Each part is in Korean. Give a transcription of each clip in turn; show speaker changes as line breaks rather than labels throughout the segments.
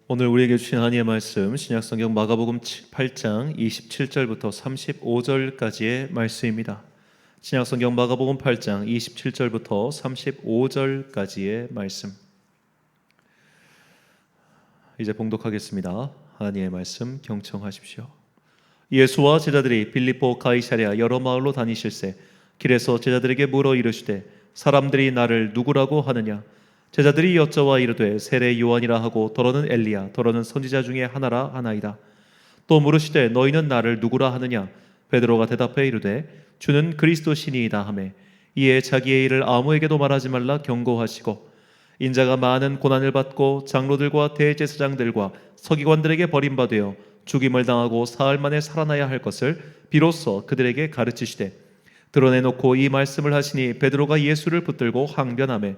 오늘 우리에게 주신 하나님의 말씀 신약성경 마가복음 8장 27절부터 35절까지의 말씀입니다. 신약성경 마가복음 8장 27절부터 35절까지의 말씀. 이제 봉독하겠습니다. 하나님의 말씀 경청하십시오. 예수와 제자들이 빌립보 가이사랴 여러 마을로 다니실새 길에서 제자들에게 물어 이르시되 사람들이 나를 누구라고 하느냐? 제자들이 여쭤와 이르되 세례 요한이라 하고 더러는 엘리야 더러는 선지자 중에 하나라 하나이다. 또 물으시되 너희는 나를 누구라 하느냐? 베드로가 대답해 이르되 주는 그리스도시니이다 하매 이에 자기의 일을 아무에게도 말하지 말라 경고하시고 인자가 많은 고난을 받고 장로들과 대제사장들과 서기관들에게 버림받아 죽임을 당하고 사흘 만에 살아나야 할 것을 비로소 그들에게 가르치시되 드러내놓고 이 말씀을 하시니 베드로가 예수를 붙들고 항변하매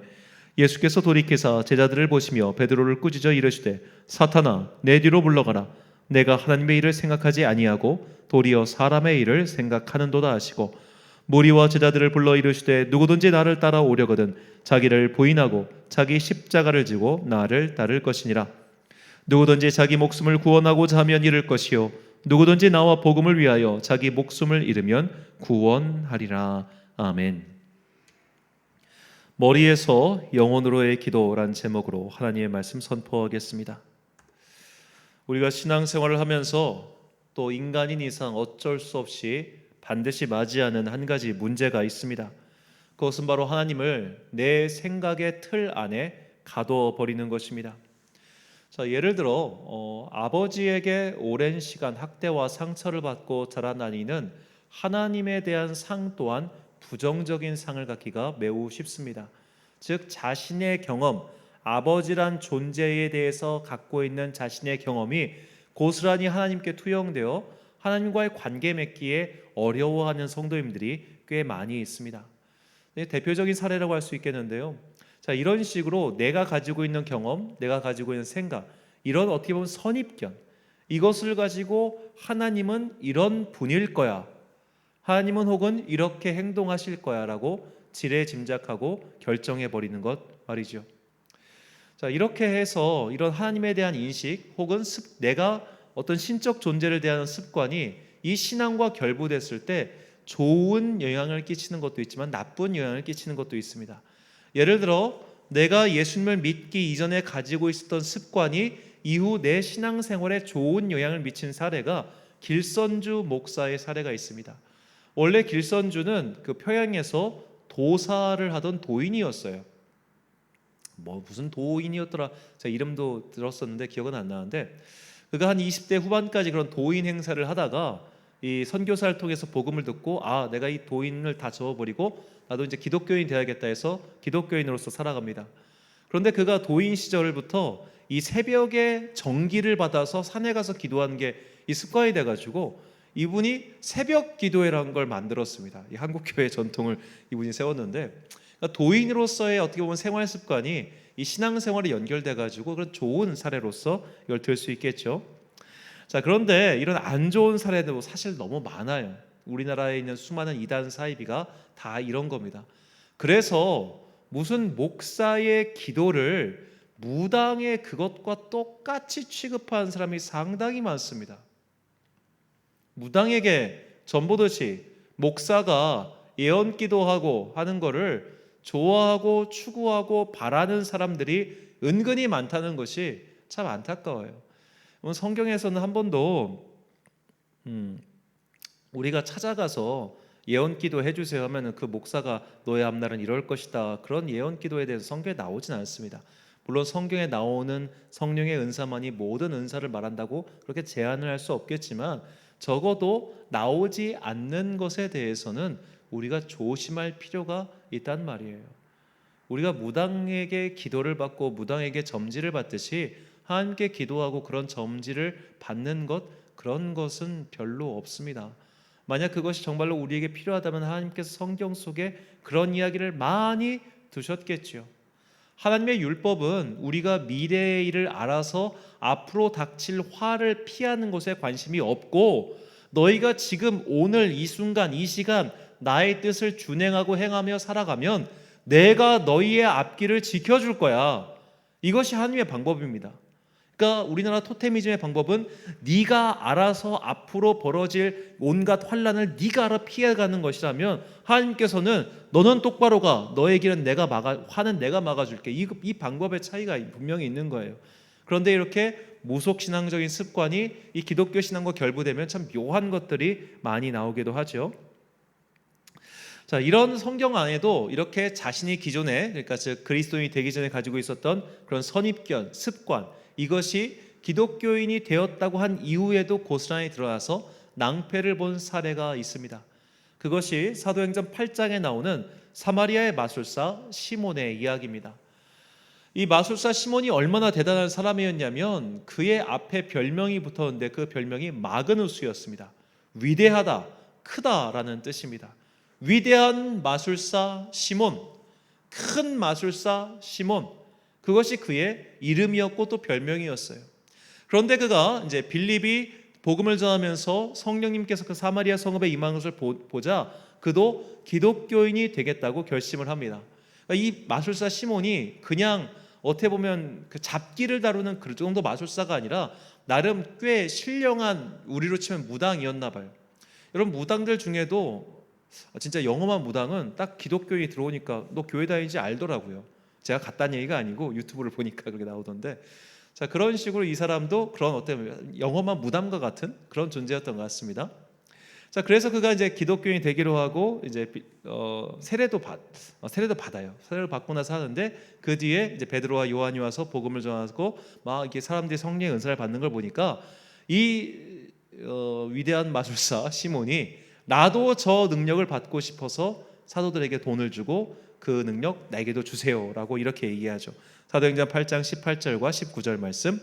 예수께서 돌이키사 제자들을 보시며 베드로를 꾸짖어 이르시되 사탄아 내 뒤로 물러가라. 내가 하나님의 일을 생각하지 아니하고 도리어 사람의 일을 생각하는도다 하시고 무리와 제자들을 불러 이르시되 누구든지 나를 따라오려거든 자기를 부인하고 자기 십자가를 지고 나를 따를 것이니라. 누구든지 자기 목숨을 구원하고자 하면 잃을 것이요 누구든지 나와 복음을 위하여 자기 목숨을 잃으면 구원하리라. 아멘. 머리에서 영혼으로의 기도란 제목으로 하나님의 말씀 선포하겠습니다. 우리가 신앙생활을 하면서 또 인간인 이상 어쩔 수 없이 반드시 맞이하는 한 가지 문제가 있습니다. 그것은 바로 하나님을 내 생각의 틀 안에 가둬버리는 것입니다. 자, 예를 들어 아버지에게 오랜 시간 학대와 상처를 받고 자란 아이는 하나님에 대한 상 또한 부정적인 상을 갖기가 매우 쉽습니다. 즉 자신의 경험, 아버지란 존재에 대해서 갖고 있는 자신의 경험이 고스란히 하나님께 투영되어 하나님과의 관계 맺기에 어려워하는 성도님들이 꽤 많이 있습니다. 대표적인 사례라고 할 수 있겠는데요. 자, 이런 식으로 내가 가지고 있는 경험, 내가 가지고 있는 생각, 이런 어떻게 보면 선입견, 이것을 가지고 하나님은 이런 분일 거야, 하나님은 혹은 이렇게 행동하실 거야 라고 지레짐작하고 결정해버리는 것 말이죠. 자, 이렇게 해서 이런 하나님에 대한 인식 혹은 내가 어떤 신적 존재를 대하는 습관이 이 신앙과 결부됐을 때 좋은 영향을 끼치는 것도 있지만 나쁜 영향을 끼치는 것도 있습니다. 예를 들어 내가 예수님을 믿기 이전에 가지고 있었던 습관이 이후 내 신앙생활에 좋은 영향을 미친 사례가 길선주 목사의 사례가 있습니다. 원래 길선주는 그 평양에서 도사를 하던 도인이었어요. 무슨 도인이었더라, 제가 이름도 들었었는데 기억은 안 나는데, 그가 한 20대 후반까지 그런 도인 행사를 하다가 이 선교사를 통해서 복음을 듣고 내가 이 도인을 다 접어버리고 나도 이제 기독교인이 되어야겠다 해서 기독교인으로서 살아갑니다. 그런데 그가 도인 시절부터 이 새벽에 정기를 받아서 산에 가서 기도하는 게 이 습관이 돼가지고 이분이 새벽 기도회라는 걸 만들었습니다. 이 한국교회 전통을 이분이 세웠는데, 그러니까 도인으로서의 어떻게 보면 생활 습관이 이 신앙생활에 연결돼가지고 그런 좋은 사례로서 이걸 들 수 있겠죠. 자, 그런데 이런 안 좋은 사례도 사실 너무 많아요. 우리나라에 있는 수많은 이단 사이비가 다 이런 겁니다. 그래서 무슨 목사의 기도를 무당의 그것과 똑같이 취급하는 사람이 상당히 많습니다. 무당에게 전보듯이 목사가 예언 기도하고 하는 거를 좋아하고 추구하고 바라는 사람들이 은근히 많다는 것이 참 안타까워요. 성경에서는 한 번도 우리가 찾아가서 예언 기도 해주세요 하면 그 목사가 너의 앞날은 이럴 것이다, 그런 예언 기도에 대해서 성경에 나오진 않습니다. 물론 성경에 나오는 성령의 은사만이 모든 은사를 말한다고 그렇게 제한을 할 수 없겠지만 적어도 나오지 않는 것에 대해서는 우리가 조심할 필요가 있단 말이에요. 우리가 무당에게 기도를 받고 무당에게 점지를 받듯이 하나님께 기도하고 그런 점지를 받는 것, 그런 것은 별로 없습니다. 만약 그것이 정말로 우리에게 필요하다면 하나님께서 성경 속에 그런 이야기를 많이 두셨겠죠. 하나님의 율법은 우리가 미래의 일을 알아서 앞으로 닥칠 화를 피하는 것에 관심이 없고, 너희가 지금 오늘 이 순간 이 시간 나의 뜻을 준행하고 행하며 살아가면 내가 너희의 앞길을 지켜줄 거야. 이것이 하나님의 방법입니다. 그러니까 우리나라 토테미즘의 방법은 네가 알아서 앞으로 벌어질 온갖 환란을 네가 알아 피해가는 것이라면, 하나님께서는 너는 똑바로 가, 너의 길은 내가 화는 내가 막아줄게. 이 방법의 차이가 분명히 있는 거예요. 그런데 이렇게 무속신앙적인 습관이 이 기독교 신앙과 결부되면 참 묘한 것들이 많이 나오기도 하죠. 자, 이런 성경 안에도 이렇게 자신이 기존에, 그러니까 즉 그리스도인이 되기 전에 가지고 있었던 그런 선입견, 습관, 이것이 기독교인이 되었다고 한 이후에도 고스란히 드러나서 낭패를 본 사례가 있습니다. 그것이 사도행전 8장에 나오는 사마리아의 마술사 시몬의 이야기입니다. 이 마술사 시몬이 얼마나 대단한 사람이었냐면 그의 앞에 별명이 붙었는데 그 별명이 마그누스였습니다. 위대하다, 크다라는 뜻입니다. 위대한 마술사 시몬, 큰 마술사 시몬, 그것이 그의 이름이었고 또 별명이었어요. 그런데 그가 이제 빌립이 복음을 전하면서 성령님께서 그 사마리아 성읍에 임한 것을 보자 그도 기독교인이 되겠다고 결심을 합니다. 그러니까 이 마술사 시몬이 그냥 어떻게 보면 그 잡기를 다루는 그 정도 마술사가 아니라 나름 꽤 신령한, 우리로 치면 무당이었나 봐요. 여러분, 무당들 중에도 진짜 영험한 무당은 딱 기독교인이 들어오니까 너 교회 다니는지 알더라고요. 제가 갔다는 얘기가 아니고 유튜브를 보니까 그렇게 나오던데, 자, 그런 식으로 이 사람도 그런 어떤 영험한 무당과 같은 그런 존재였던 것 같습니다. 자, 그래서 그가 이제 기독교인이 되기로 하고 이제 세례도 받아요. 세례를 받고 나서 하는데 그 뒤에 이제 베드로와 요한이 와서 복음을 전하고 막 이렇게 사람들이 성령의 은사를 받는 걸 보니까 이 위대한 마술사 시몬이 나도 저 능력을 받고 싶어서 사도들에게 돈을 주고 그 능력 나에게도 주세요라고 이렇게 얘기하죠. 사도행전 8장 18절과 19절 말씀.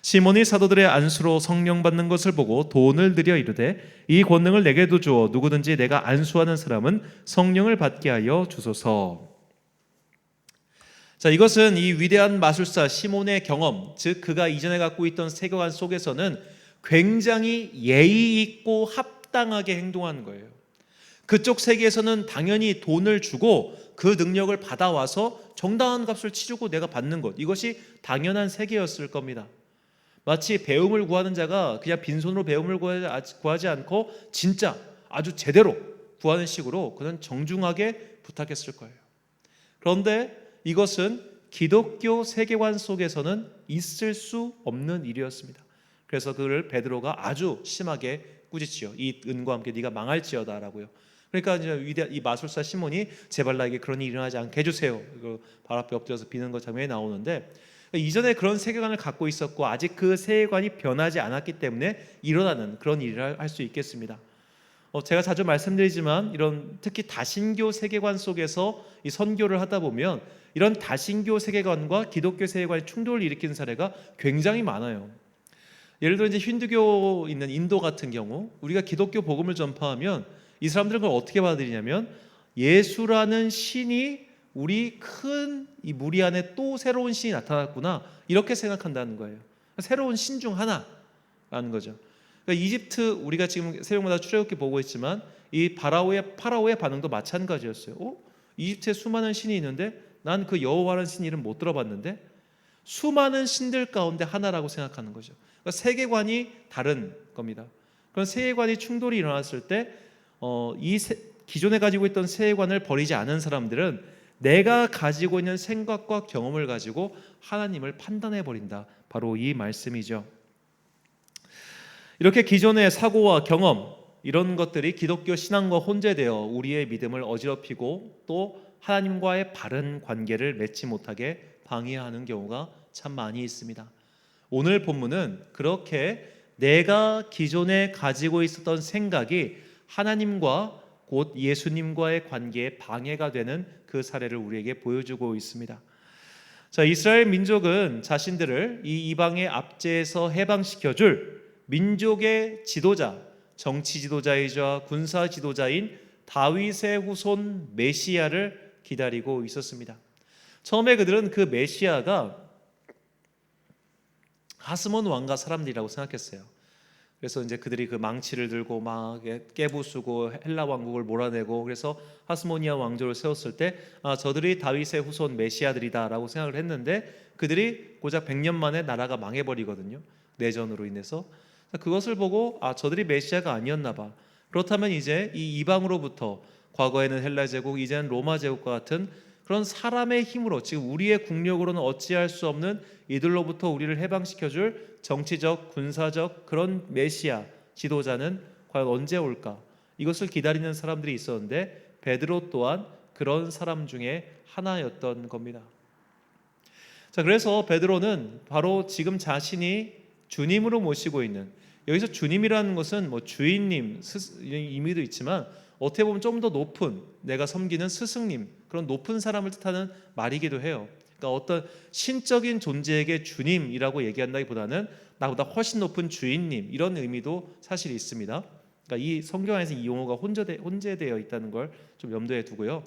시몬이 사도들의 안수로 성령 받는 것을 보고 돈을 들여 이르되 이 권능을 내게도 주어 누구든지 내가 안수하는 사람은 성령을 받게 하여 주소서. 자, 이것은 이 위대한 마술사 시몬의 경험, 즉 그가 이전에 갖고 있던 세계관 속에서는 굉장히 예의 있고 합당하게 행동하는 거예요. 그쪽 세계에서는 당연히 돈을 주고 그 능력을 받아와서 정당한 값을 치르고 내가 받는 것, 이것이 당연한 세계였을 겁니다. 마치 배움을 구하는 자가 그냥 빈손으로 배움을 구하지 않고 진짜 아주 제대로 구하는 식으로 그는 정중하게 부탁했을 거예요. 그런데 이것은 기독교 세계관 속에서는 있을 수 없는 일이었습니다. 그래서 그를 베드로가 아주 심하게 꾸짖지요. 이 은과 함께 네가 망할지어다라고요. 그러니까 이제 이 마술사 시몬이 제발 나에게 그런 일이 일어나지 않게 해주세요. 발 앞에 엎드려서 비는 것 장면이 나오는데, 이전에 그런 세계관을 갖고 있었고 아직 그 세계관이 변하지 않았기 때문에 일어나는 그런 일을 할 수 있겠습니다. 제가 자주 말씀드리지만 이런 특히 다신교 세계관 속에서 이 선교를 하다 보면 이런 다신교 세계관과 기독교 세계관의 충돌을 일으키는 사례가 굉장히 많아요. 예를 들어 이제 힌두교 있는 인도 같은 경우 우리가 기독교 복음을 전파하면 이 사람들은 그걸 어떻게 받아들이냐면 예수라는 신이 우리 큰 이 무리 안에 또 새로운 신이 나타났구나 이렇게 생각한다는 거예요. 새로운 신 중 하나라는 거죠. 그러니까 이집트 우리가 지금 새벽마다 출애굽기 보고 있지만 이 파라오의 반응도 마찬가지였어요. 이집트에 수많은 신이 있는데 난 그 여호와라는 신 이름 못 들어봤는데 수많은 신들 가운데 하나라고 생각하는 거죠. 그러니까 세계관이 다른 겁니다. 그런 세계관이 충돌이 일어났을 때 기존에 가지고 있던 세계관을 버리지 않은 사람들은 내가 가지고 있는 생각과 경험을 가지고 하나님을 판단해 버린다. 바로 이 말씀이죠. 이렇게 기존의 사고와 경험 이런 것들이 기독교 신앙과 혼재되어 우리의 믿음을 어지럽히고 또 하나님과의 바른 관계를 맺지 못하게 방해하는 경우가 참 많이 있습니다. 오늘 본문은 그렇게 내가 기존에 가지고 있었던 생각이 하나님과 곧 예수님과의 관계에 방해가 되는 그 사례를 우리에게 보여주고 있습니다. 자, 이스라엘 민족은 자신들을 이 이방의 압제에서 해방시켜줄 민족의 지도자, 정치 지도자이자 군사 지도자인 다윗의 후손 메시아를 기다리고 있었습니다. 처음에 그들은 그 메시아가 하스몬 왕가 사람들이라고 생각했어요. 그래서 이제 그들이 그 망치를 들고 막 깨부수고 헬라 왕국을 몰아내고, 그래서 하스모니아 왕조를 세웠을 때 저들이 다윗의 후손 메시아들이다라고 생각을 했는데, 그들이 고작 100년 만에 나라가 망해버리거든요. 내전으로 인해서. 그것을 보고 저들이 메시아가 아니었나 봐. 그렇다면 이제 이 이방으로부터, 과거에는 헬라 제국, 이제는 로마 제국과 같은 그런 사람의 힘으로, 지금 우리의 국력으로는 어찌할 수 없는 이들로부터 우리를 해방시켜줄 정치적, 군사적 그런 메시아 지도자는 과연 언제 올까? 이것을 기다리는 사람들이 있었는데, 베드로 또한 그런 사람 중에 하나였던 겁니다. 자, 그래서 베드로는 바로 지금 자신이 주님으로 모시고 있는, 여기서 주님이라는 것은 뭐 주인님 의미도 있지만 어떻게 보면 좀 더 높은, 내가 섬기는 스승님, 그런 높은 사람을 뜻하는 말이기도 해요. 그러니까 어떤 신적인 존재에게 주님이라고 얘기한다기보다는 나보다 훨씬 높은 주인님, 이런 의미도 사실 있습니다. 그러니까 이 성경 안에서 이 용어가 혼재되어 있다는 걸 좀 염두에 두고요.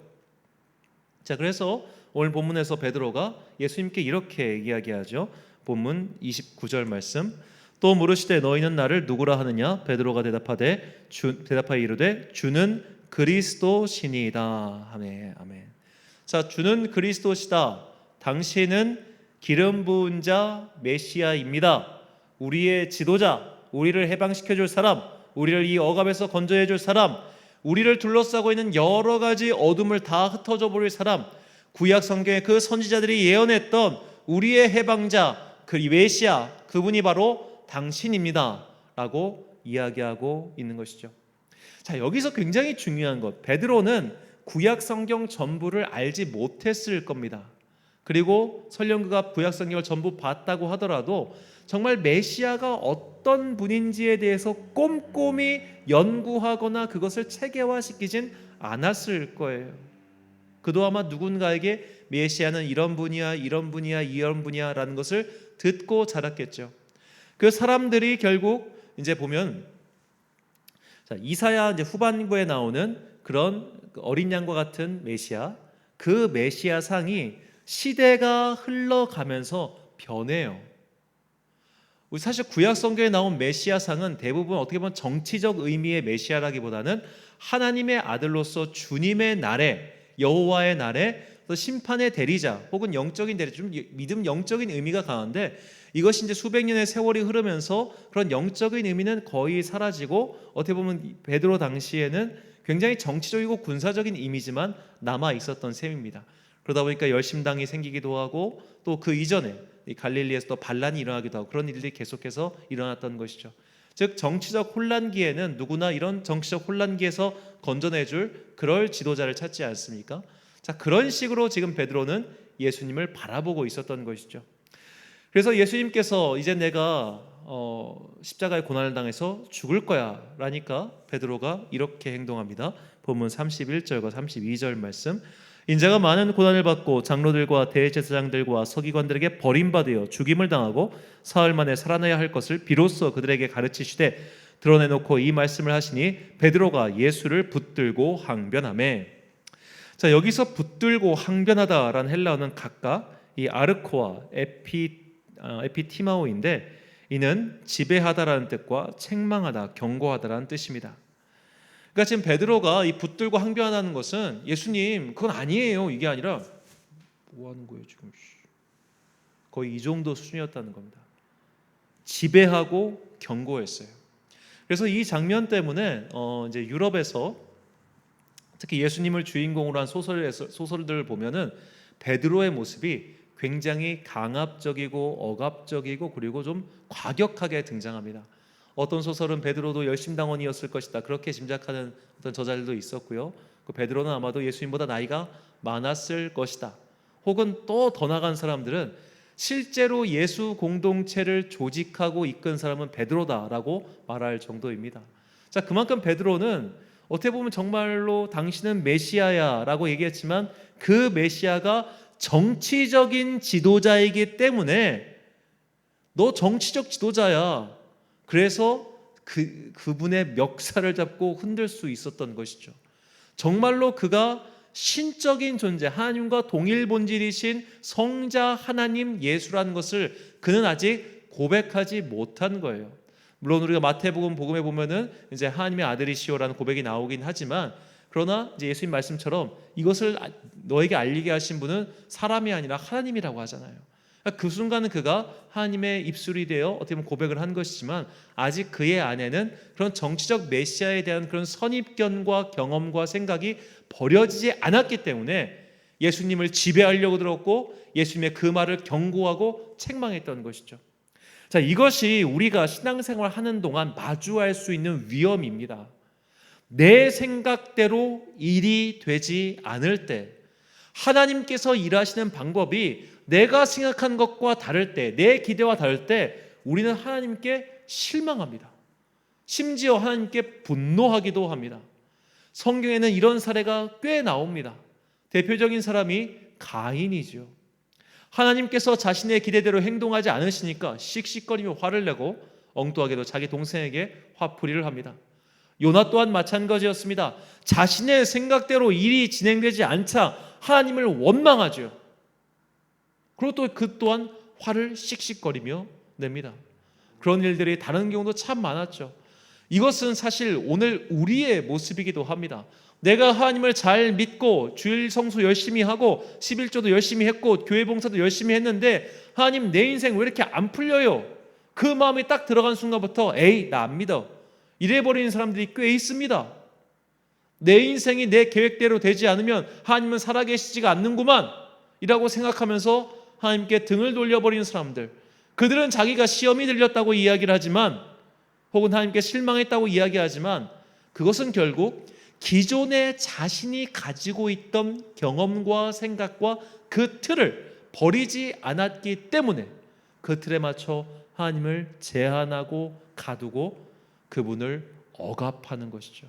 자, 그래서 오늘 본문에서 베드로가 예수님께 이렇게 이야기하죠. 본문 29절 말씀. 또 물으시되 너희는 나를 누구라 하느냐? 베드로가 대답하여 이르되 주는 그리스도시니이다. 아멘. 아멘. 자, 주는 그리스도시다. 당신은 기름 부은 자 메시아입니다. 우리의 지도자, 우리를 해방시켜 줄 사람, 우리를 이 억압에서 건져내 줄 사람, 우리를 둘러싸고 있는 여러 가지 어둠을 다 흩어져 버릴 사람, 구약 성경에 그 선지자들이 예언했던 우리의 해방자, 그 메시아, 그분이 바로 당신입니다 라고 이야기하고 있는 것이죠. 자, 여기서 굉장히 중요한 것, 베드로는 구약 성경 전부를 알지 못했을 겁니다. 그리고 설령 그가 구약 성경을 전부 봤다고 하더라도 정말 메시아가 어떤 분인지에 대해서 꼼꼼히 연구하거나 그것을 체계화시키진 않았을 거예요. 그도 아마 누군가에게 메시아는 이런 분이야, 이런 분이야, 이런 분이야 라는 것을 듣고 자랐겠죠. 그 사람들이 결국 이제 보면, 자, 이사야 이제 후반부에 나오는 그런 어린 양과 같은 메시아, 그 메시아 상이 시대가 흘러가면서 변해요. 우리 사실 구약 성경에 나온 메시아 상은 대부분 어떻게 보면 정치적 의미의 메시아라기보다는 하나님의 아들로서 주님의 날에, 여호와의 날에 심판의 대리자 혹은 영적인 대리자, 좀 믿음 영적인 의미가 강한데, 이것이 이제 수백 년의 세월이 흐르면서 그런 영적인 의미는 거의 사라지고 어떻게 보면 베드로 당시에는 굉장히 정치적이고 군사적인 이미지만 남아 있었던 셈입니다. 그러다 보니까 열심당이 생기기도 하고, 또 그 이전에 이 갈릴리에서 또 반란이 일어나기도 하고, 그런 일들이 계속해서 일어났던 것이죠. 즉 정치적 혼란기에는 누구나 이런 정치적 혼란기에서 건져내줄 그럴 지도자를 찾지 않습니까? 자, 그런 식으로 지금 베드로는 예수님을 바라보고 있었던 것이죠. 그래서 예수님께서 이제 내가 십자가의 고난을 당해서 죽을 거야 라니까 베드로가 이렇게 행동합니다. 본문 31절과 32절 말씀. 인자가 많은 고난을 받고 장로들과 대제사장들과 서기관들에게 버림받아 죽임을 당하고 사흘 만에 살아나야 할 것을 비로소 그들에게 가르치시되 드러내놓고 이 말씀을 하시니 베드로가 예수를 붙들고 항변하매. 자, 여기서 붙들고 항변하다라는 헬라어는 각각 이 아르코와 에피티마오인데, 이는 지배하다라는 뜻과 책망하다, 경고하다라는 뜻입니다. 그러니까 지금 베드로가 이 붙들고 항변하는 것은 예수님 그건 아니에요, 이게 아니라 뭐 하는 거예요 지금, 거의 이 정도 수준이었다는 겁니다. 지배하고 경고했어요. 그래서 이 장면 때문에 이제 유럽에서 특히 예수님을 주인공으로 한 소설들을 보면은 베드로의 모습이 굉장히 강압적이고 억압적이고 그리고 좀 과격하게 등장합니다. 어떤 소설은 베드로도 열심당원이었을 것이다, 그렇게 짐작하는 어떤 저자들도 있었고요. 그 베드로는 아마도 예수님보다 나이가 많았을 것이다, 혹은 또 더 나간 사람들은 실제로 예수 공동체를 조직하고 이끈 사람은 베드로다라고 말할 정도입니다. 자, 그만큼 베드로는 어떻게 보면 정말로 당신은 메시아야 라고 얘기했지만 그 메시아가 정치적인 지도자이기 때문에 너 정치적 지도자야, 그래서 그분의 멱살을 잡고 흔들 수 있었던 것이죠. 정말로 그가 신적인 존재, 하나님과 동일 본질이신 성자 하나님 예수라는 것을 그는 아직 고백하지 못한 거예요. 물론 우리가 마태복음 복음에 보면은 이제 하나님의 아들이시오라는 고백이 나오긴 하지만, 그러나 이제 예수님 말씀처럼 이것을 너에게 알리게 하신 분은 사람이 아니라 하나님이라고 하잖아요. 그러니까 그 순간은 그가 하나님의 입술이 되어 어떻게 보면 고백을 한 것이지만, 아직 그의 안에는 그런 정치적 메시아에 대한 그런 선입견과 경험과 생각이 버려지지 않았기 때문에 예수님을 지배하려고 들었고 예수님의 그 말을 경고하고 책망했던 것이죠. 자, 이것이 우리가 신앙생활 하는 동안 마주할 수 있는 위험입니다. 내 생각대로 일이 되지 않을 때, 하나님께서 일하시는 방법이 내가 생각한 것과 다를 때, 내 기대와 다를 때 우리는 하나님께 실망합니다. 심지어 하나님께 분노하기도 합니다. 성경에는 이런 사례가 꽤 나옵니다. 대표적인 사람이 가인이죠. 하나님께서 자신의 기대대로 행동하지 않으시니까 씩씩거리며 화를 내고 엉뚱하게도 자기 동생에게 화풀이를 합니다. 요나 또한 마찬가지였습니다. 자신의 생각대로 일이 진행되지 않자 하나님을 원망하죠. 그리고 또 그 또한 화를 씩씩거리며 냅니다. 그런 일들이 다른 경우도 참 많았죠. 이것은 사실 오늘 우리의 모습이기도 합니다. 내가 하나님을 잘 믿고 주일 성수 열심히 하고 11조도 열심히 했고 교회 봉사도 열심히 했는데 하나님 내 인생 왜 이렇게 안 풀려요? 그 마음이 딱 들어간 순간부터 에이 나 안 믿어 이래버리는 사람들이 꽤 있습니다. 내 인생이 내 계획대로 되지 않으면 하나님은 살아계시지가 않는구만 이라고 생각하면서 하나님께 등을 돌려버리는 사람들, 그들은 자기가 시험이 들렸다고 이야기를 하지만, 혹은 하나님께 실망했다고 이야기하지만, 그것은 결국 기존에 자신이 가지고 있던 경험과 생각과 그 틀을 버리지 않았기 때문에 그 틀에 맞춰 하나님을 제한하고 가두고 그분을 억압하는 것이죠.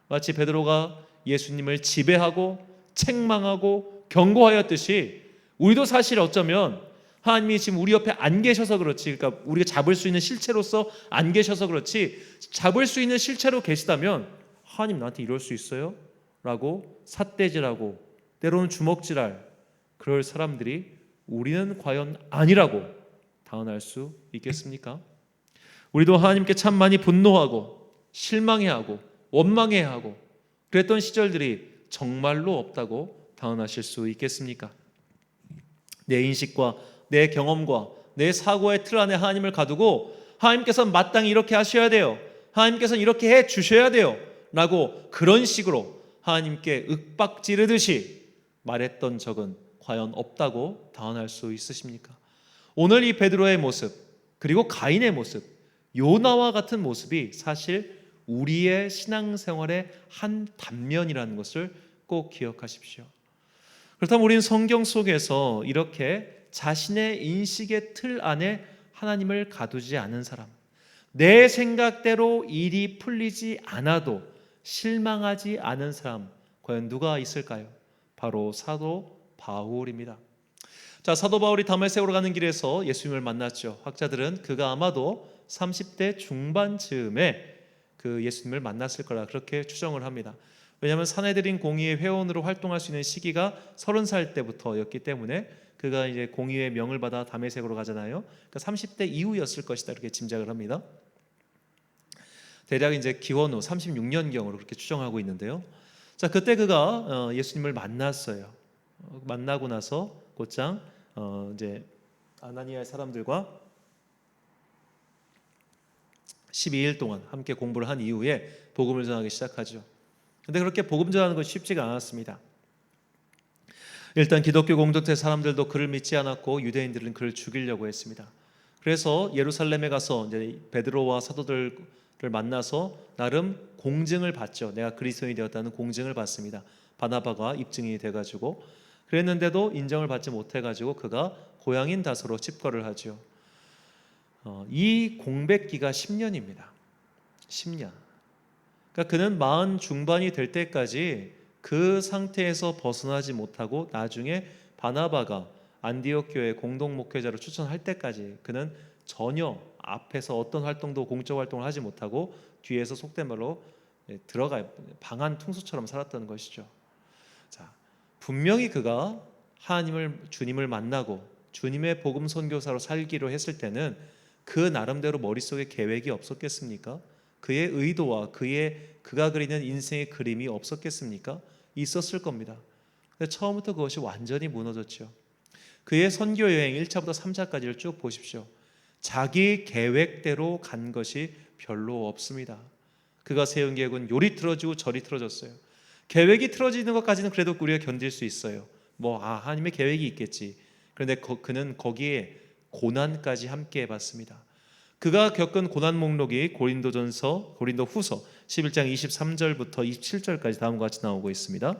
마치 베드로가 예수님을 지배하고 책망하고 경고하였듯이 우리도 사실 어쩌면 하나님이 지금 우리 옆에 안 계셔서 그렇지, 그러니까 우리가 잡을 수 있는 실체로서 안 계셔서 그렇지, 잡을 수 있는 실체로 계시다면 하나님 나한테 이럴 수 있어요? 라고 삿대질하고 때로는 주먹질할 그럴 사람들이 우리는 과연 아니라고 단언할 수 있겠습니까? 우리도 하나님께 참 많이 분노하고 실망해하고 원망해하고 그랬던 시절들이 정말로 없다고 단언하실 수 있겠습니까? 내 인식과 내 경험과 내 사고의 틀 안에 하나님을 가두고 하나님께서는 마땅히 이렇게 하셔야 돼요, 하나님께서는 이렇게 해 주셔야 돼요 라고 그런 식으로 하나님께 윽박지르듯이 말했던 적은 과연 없다고 단언할 수 있으십니까? 오늘 이 베드로의 모습 그리고 가인의 모습, 요나와 같은 모습이 사실 우리의 신앙생활의 한 단면이라는 것을 꼭 기억하십시오. 그렇다면 우리는 성경 속에서 이렇게 자신의 인식의 틀 안에 하나님을 가두지 않은 사람, 내 생각대로 일이 풀리지 않아도 실망하지 않은 사람, 과연 누가 있을까요? 바로 사도 바울입니다. 자, 사도 바울이 다메섹으로 가는 길에서 예수님을 만났죠. 학자들은 그가 아마도 30대 중반쯤에 그 예수님을 만났을 거라 그렇게 추정을 합니다. 왜냐하면 사내들인 공의회 회원으로 활동할 수 있는 시기가 30살 때부터였기 때문에 그가 이제 공의회 명을 받아 다메섹으로 가잖아요. 그러니까 30대 이후였을 것이다 이렇게 짐작을 합니다. 대략 이제 기원 후 36년경으로 그렇게 추정하고 있는데요. 자, 그때 그가 예수님을 만났어요. 만나고 나서 곧장 이제 아나니아의 사람들과 12일 동안 함께 공부를 한 이후에 복음을 전하기 시작하죠. 근데 그렇게 복음 전하는 것이 쉽지가 않았습니다. 일단 기독교 공동체 사람들도 그를 믿지 않았고 유대인들은 그를 죽이려고 했습니다. 그래서 예루살렘에 가서 이제 베드로와 사도들을 만나서 나름 공증을 받죠. 내가 그리스도인이 되었다는 공증을 받습니다. 바나바가 입증이 돼가지고 그랬는데도 인정을 받지 못해가지고 그가 고향인 다소로 집거를 하죠. 이 공백기가 10년입니다. 10년. 그러니까 그는 40 중반이 될 때까지 그 상태에서 벗어나지 못하고 나중에 바나바가 안디옥 교회 공동 목회자로 추천할 때까지 그는 전혀 앞에서 어떤 활동도 공적 활동을 하지 못하고 뒤에서 속된 말로 들어가 방한 퉁소처럼 살았던 것이죠. 자, 분명히 그가 하나님을 주님을 만나고 주님의 복음 선교사로 살기로 했을 때는 그 나름대로 머릿속에 계획이 없었겠습니까? 그의 의도와 그가 그리는 인생의 그림이 없었겠습니까? 있었을 겁니다. 근데 처음부터 그것이 완전히 무너졌죠. 그의 선교 여행 1차부터 3차까지를 쭉 보십시오. 자기 계획대로 간 것이 별로 없습니다. 그가 세운 계획은 요리 틀어지고 저리 틀어졌어요. 계획이 틀어지는 것까지는 그래도 우리가 견딜 수 있어요. 하나님의 계획이 있겠지. 그런데 그는 거기에 고난까지 함께 해봤습니다. 그가 겪은 고난 목록이 고린도후서 11장 23절부터 27절까지 다음과 같이 나오고 있습니다.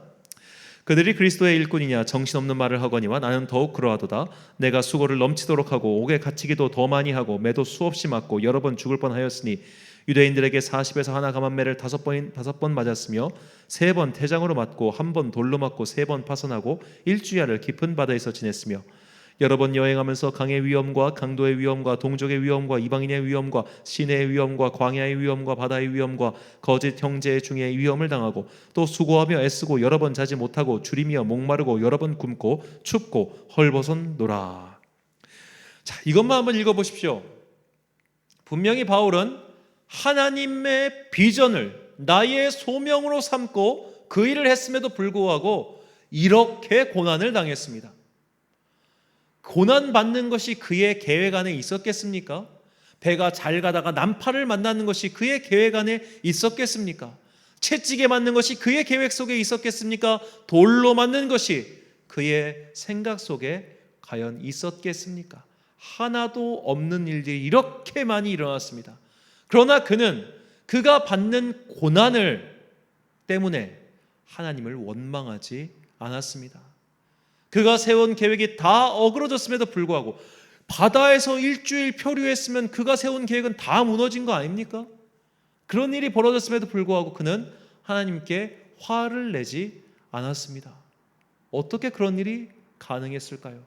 그들이 그리스도의 일꾼이냐 정신없는 말을 하거니와 나는 더욱 그러하도다. 내가 수고를 넘치도록 하고 옥에 갇히기도 더 많이 하고 매도 수없이 맞고 여러 번 죽을 뻔하였으니 유대인들에게 40에서 하나 감한 매를 5번 맞았으며 3번 태장으로 맞고 1번 돌로 맞고 3번 파선하고 일주야를 깊은 바다에서 지냈으며 여러 번 여행하면서 강의 위험과 강도의 위험과 동족의 위험과 이방인의 위험과 시내의 위험과 광야의 위험과 바다의 위험과 거짓 형제 중에 위험을 당하고 또 수고하며 애쓰고 여러 번 자지 못하고 줄이며 목마르고 여러 번 굶고 춥고 헐벗었노라. 자, 이것만 한번 읽어보십시오. 분명히 바울은 하나님의 비전을 나의 소명으로 삼고 그 일을 했음에도 불구하고 이렇게 고난을 당했습니다. 고난받는 것이 그의 계획 안에 있었겠습니까? 배가 잘 가다가 난파를 만나는 것이 그의 계획 안에 있었겠습니까? 채찍에 맞는 것이 그의 계획 속에 있었겠습니까? 돌로 맞는 것이 그의 생각 속에 과연 있었겠습니까? 하나도 없는 일들이 이렇게 많이 일어났습니다. 그러나 그가 받는 고난을 때문에 하나님을 원망하지 않았습니다. 그가 세운 계획이 다 어그러졌음에도 불구하고 바다에서 일주일 표류했으면 그가 세운 계획은 다 무너진 거 아닙니까? 그런 일이 벌어졌음에도 불구하고 그는 하나님께 화를 내지 않았습니다. 어떻게 그런 일이 가능했을까요?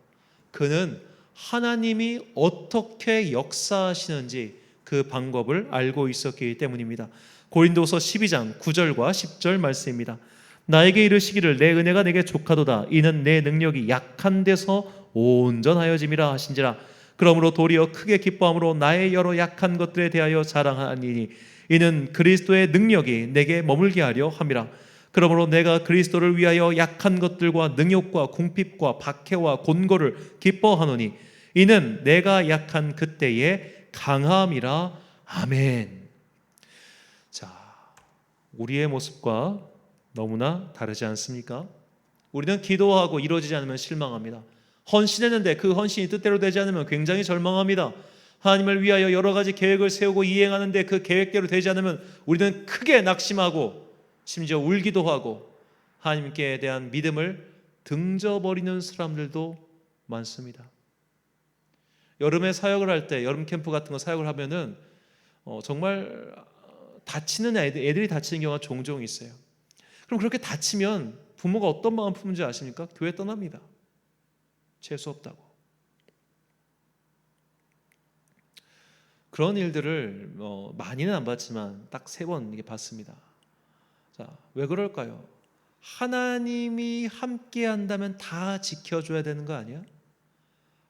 그는 하나님이 어떻게 역사하시는지 그 방법을 알고 있었기 때문입니다. 고린도서 12장 9절과 10절 말씀입니다. 나에게 이르시기를 내 은혜가 내게 족하도다. 이는 내 능력이 약한 데서 온전하여짐이라 하신지라. 그러므로 도리어 크게 기뻐함으로 나의 여러 약한 것들에 대하여 자랑하니니 이는 그리스도의 능력이 내게 머물게 하려 함이라. 그러므로 내가 그리스도를 위하여 약한 것들과 능욕과 궁핍과 박해와 곤고를 기뻐하노니 이는 내가 약한 그때의 강함이라. 아멘. 자, 우리의 모습과 너무나 다르지 않습니까? 우리는 기도하고 이루어지지 않으면 실망합니다. 헌신했는데 그 헌신이 뜻대로 되지 않으면 굉장히 절망합니다. 하나님을 위하여 여러 가지 계획을 세우고 이행하는데 그 계획대로 되지 않으면 우리는 크게 낙심하고 심지어 울기도 하고 하나님께 대한 믿음을 등져버리는 사람들도 많습니다. 여름에 사역을 할 때, 여름 캠프 같은 거 사역을 하면은 정말 다치는 애들이 다치는 경우가 종종 있어요. 그럼 그렇게 다치면 부모가 어떤 마음 품는지 아십니까? 교회 떠납니다. 재수 없다고. 그런 일들을 많이는 안 봤지만 딱 3번 봤습니다. 자, 왜 그럴까요? 하나님이 함께 한다면 다 지켜줘야 되는 거 아니야?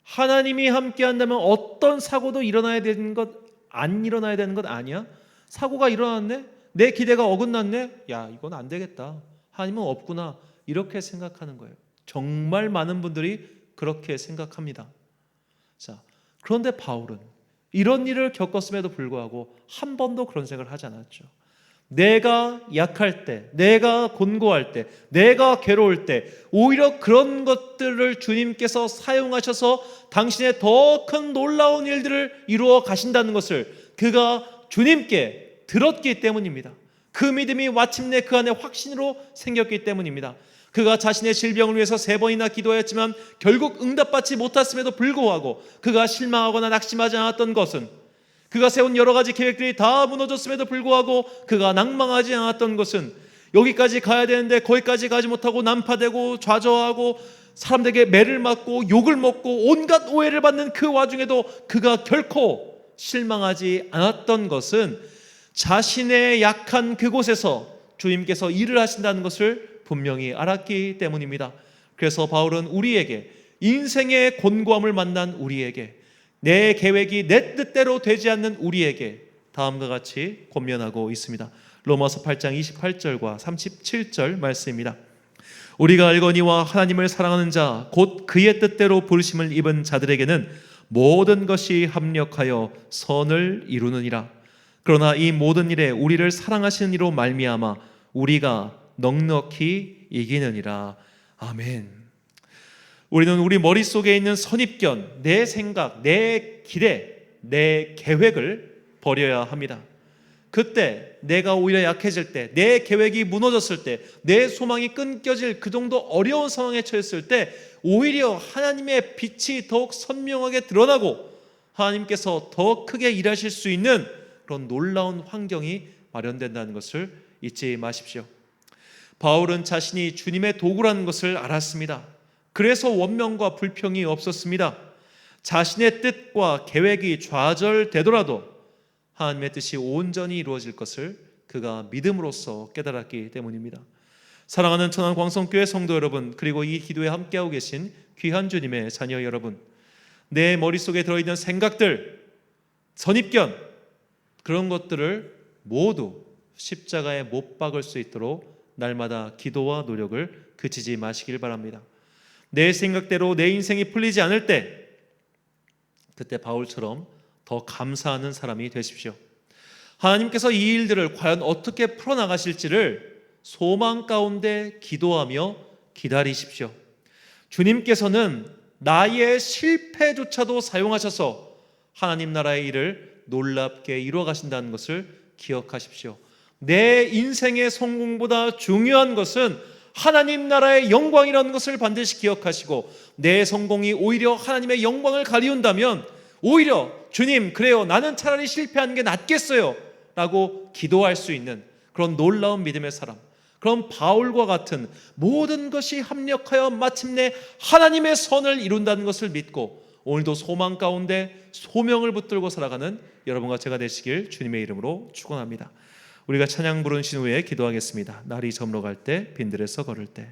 하나님이 함께 한다면 어떤 사고도 일어나야 되는 것, 안 일어나야 되는 것 아니야? 사고가 일어났네? 내 기대가 어긋났네? 야, 이건 안 되겠다. 하나님은 없구나. 이렇게 생각하는 거예요. 정말 많은 분들이 그렇게 생각합니다. 자, 그런데 바울은 이런 일을 겪었음에도 불구하고 한 번도 그런 생각을 하지 않았죠. 내가 약할 때, 내가 곤고할 때, 내가 괴로울 때 오히려 그런 것들을 주님께서 사용하셔서 당신의 더 큰 놀라운 일들을 이루어 가신다는 것을 그가 주님께 들었기 때문입니다. 그 믿음이 마침내 그 안에 확신으로 생겼기 때문입니다. 그가 자신의 질병을 위해서 3번이나 기도했지만 결국 응답받지 못했음에도 불구하고 그가 실망하거나 낙심하지 않았던 것은, 그가 세운 여러 가지 계획들이 다 무너졌음에도 불구하고 그가 낭망하지 않았던 것은, 여기까지 가야 되는데 거기까지 가지 못하고 난파되고 좌절하고 사람들에게 매를 맞고 욕을 먹고 온갖 오해를 받는 그 와중에도 그가 결코 실망하지 않았던 것은 자신의 약한 그곳에서 주님께서 일을 하신다는 것을 분명히 알았기 때문입니다. 그래서 바울은 우리에게, 인생의 곤고함을 만난 우리에게, 내 계획이 내 뜻대로 되지 않는 우리에게 다음과 같이 권면하고 있습니다. 로마서 8장 28절과 37절 말씀입니다. 우리가 알거니와 하나님을 사랑하는 자 곧 그의 뜻대로 부르심을 입은 자들에게는 모든 것이 합력하여 선을 이루느니라. 그러나 이 모든 일에 우리를 사랑하시는 이로 말미암아 우리가 넉넉히 이기느니라. 아멘. 우리는 우리 머릿속에 있는 선입견, 내 생각, 내 기대, 내 계획을 버려야 합니다. 그때 내가 오히려 약해질 때, 내 계획이 무너졌을 때, 내 소망이 끊겨질 그 정도 어려운 상황에 처했을 때 오히려 하나님의 빛이 더욱 선명하게 드러나고 하나님께서 더 크게 일하실 수 있는 그런 놀라운 환경이 마련된다는 것을 잊지 마십시오. 바울은 자신이 주님의 도구라는 것을 알았습니다. 그래서 원망과 불평이 없었습니다. 자신의 뜻과 계획이 좌절되더라도 하나님의 뜻이 온전히 이루어질 것을 그가 믿음으로써 깨달았기 때문입니다. 사랑하는 천안 광성교회 성도 여러분, 그리고 이 기도에 함께하고 계신 귀한 주님의 자녀 여러분, 내 머릿속에 들어있는 생각들, 선입견, 그런 것들을 모두 십자가에 못 박을 수 있도록 날마다 기도와 노력을 그치지 마시길 바랍니다. 내 생각대로 내 인생이 풀리지 않을 때 그때 바울처럼 더 감사하는 사람이 되십시오. 하나님께서 이 일들을 과연 어떻게 풀어나가실지를 소망 가운데 기도하며 기다리십시오. 주님께서는 나의 실패조차도 사용하셔서 하나님 나라의 일을 놀랍게 이루어 가신다는 것을 기억하십시오. 내 인생의 성공보다 중요한 것은 하나님 나라의 영광이라는 것을 반드시 기억하시고, 내 성공이 오히려 하나님의 영광을 가리운다면 오히려 주님, 그래요, 나는 차라리 실패하는 게 낫겠어요 라고 기도할 수 있는 그런 놀라운 믿음의 사람, 그런 바울과 같은 모든 것이 합력하여 마침내 하나님의 선을 이룬다는 것을 믿고 오늘도 소망 가운데 소명을 붙들고 살아가는 여러분과 제가 되시길 주님의 이름으로 축원합니다. 우리가 찬양 부르신 후에 기도하겠습니다. 날이 저물어갈 때 빈들에서 걸을 때.